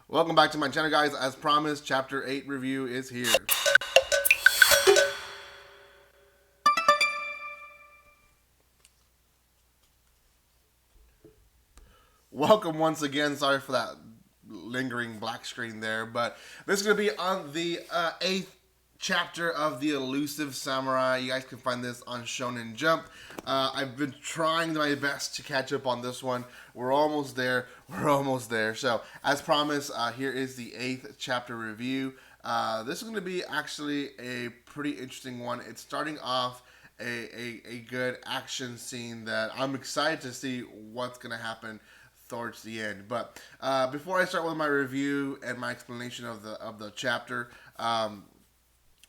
Welcome back to my channel, guys. As promised, Chapter 8 review is here. Welcome once again. Sorry for that lingering black screen there, but this is going to be on the 8th chapter of the Elusive Samurai. You guys can find this on Shonen Jump. I've been trying my best to catch up on this one. We're almost there. So, as promised, here is the 8th chapter review. This is going to be actually a pretty interesting one. It's starting off a good action scene that I'm excited to see what's going to happen towards the end. But before I start with my review and my explanation of the chapter,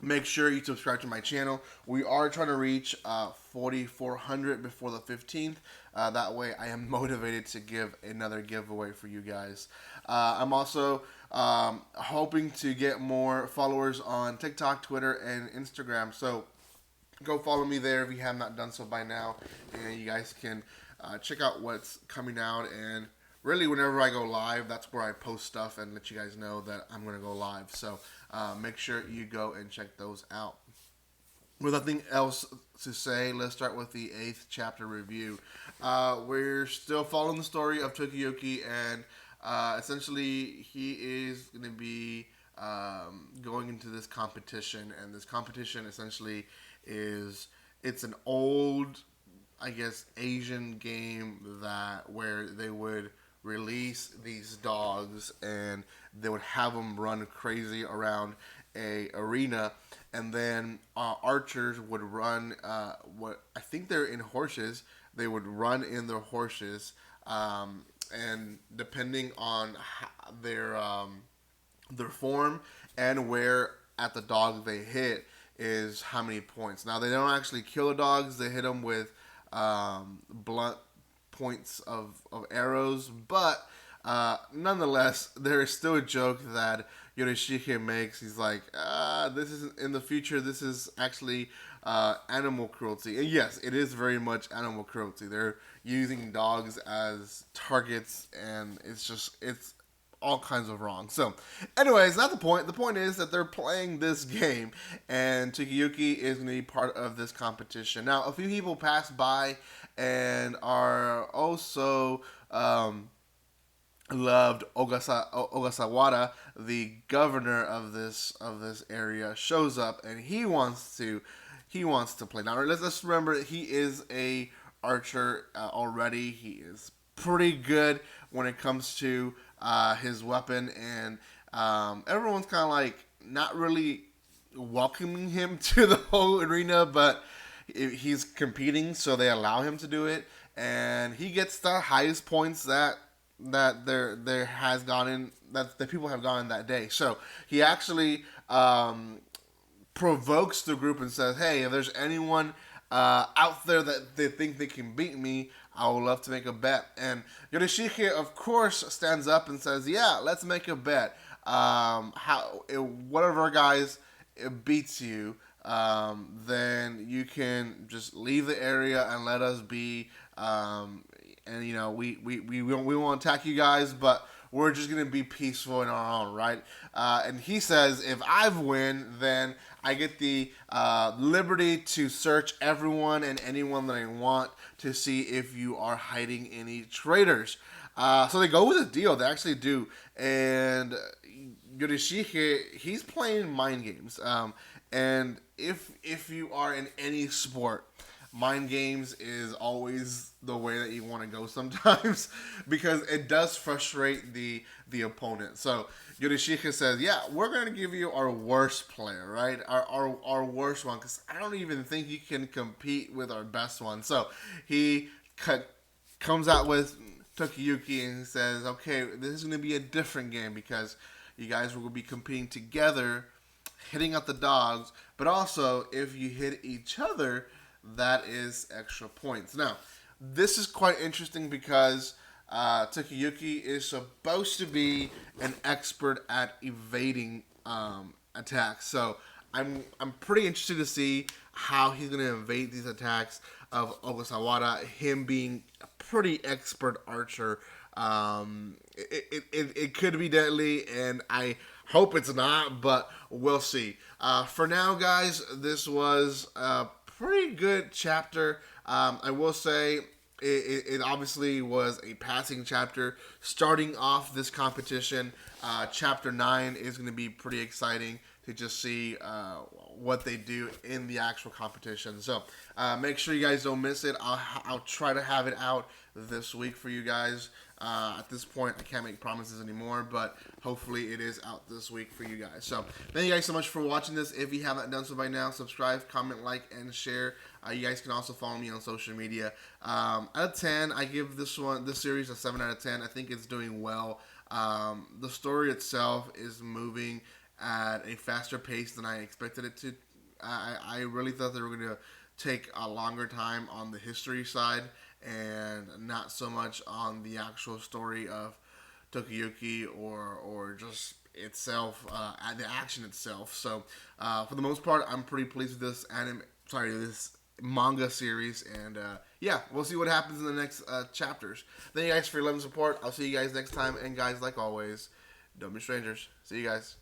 make sure you subscribe to my channel. We are trying to reach 4,400 before the 15th. That way I am motivated to give another giveaway for you guys. I'm also hoping to get more followers on TikTok, Twitter, and Instagram. So go follow me there if you have not done so by now. And you guys can check out what's coming out. And really, whenever I go live, that's where I post stuff and let you guys know that I'm going to go live. So make sure you go and check those out. With nothing else to say, let's start with the 8th chapter review. We're still following the story of Tokiyuki, and essentially he is going to be going into this competition, and this competition essentially it's an old, I guess, Asian game where they would release these dogs and they would have them run crazy around a arena, and then archers would run what I think they're in horses. They would run in their horses, and depending on their form and where at the dog they hit is how many points. Now, they don't actually kill the dogs. They hit them with blunt points of arrows, but nonetheless, there is still a joke that Yorishige makes. He's like, this isn't in the future. This is actually animal cruelty. And yes, it is very much animal cruelty. They're using dogs as targets, and it's all kinds of wrong. So, anyways, not the point. The point is that they're playing this game, and Tokiyuki is going to be part of this competition. Now, a few people pass by and are also loved. Ogasawara, the governor of this area, shows up, and he wants to play. Now, let's remember, he is a archer already. He is pretty good when it comes to his weapon, and everyone's kind of like not really welcoming him to the whole arena, but he's competing, so they allow him to do it, and he gets the highest points that there has gotten, that the people have gotten that day. So he actually provokes the group and says, "Hey, if there's anyone out there that they think they can beat me, I would love to make a bet." And Yorishige, of course, stands up and says, "Yeah, let's make a bet. One of our guys beats you, then you can just leave the area and let us be. And we won't attack you guys, but we're just gonna be peaceful in our own right." And he says, "If I win, then I get the liberty to search everyone and anyone that I want to see if you are hiding any traitors." So they go with a deal. They actually do. And Yorishige, he's playing mind games. And if you are in any sport, mind games is always the way that you want to go sometimes, because it does frustrate the opponent. So Yorishige says, "Yeah, we're going to give you our worst player, right? Our worst one, because I don't even think you can compete with our best one." So he comes out with Tokiyuki and says, "Okay, this is going to be a different game, because you guys will be competing together, hitting out the dogs, but also if you hit each other, that is extra points." Now, this is quite interesting because Tokiyuki is supposed to be an expert at evading attacks. So I'm pretty interested to see how he's going to evade these attacks of Ogasawara, him being a pretty expert archer It could be deadly, and I hope it's not, but we'll see. For now, guys, this was a pretty good chapter. I will say it obviously was a passing chapter. Starting off this competition, chapter 9 is going to be pretty exciting to just see what they do in the actual competition. So make sure you guys don't miss it. I'll try to have it out this week for you guys. At this point, I can't make promises anymore, but hopefully it is out this week for you guys. So thank you guys so much for watching this. If you haven't done so by now, subscribe, comment, like, and share. You guys can also follow me on social media. Out of 10, I give this series a 7 out of 10. I think it's doing well. The story itself is moving at a faster pace than I expected it to. I really thought they were going to take a longer time on the history side and not so much on the actual story of Tokiyuki or just itself, the action itself. So for the most part, I'm pretty pleased with this manga series, and yeah, we'll see what happens in the next chapters. Thank you guys for your love and support. I'll see you guys next time, and guys, like always, don't be strangers. See you guys.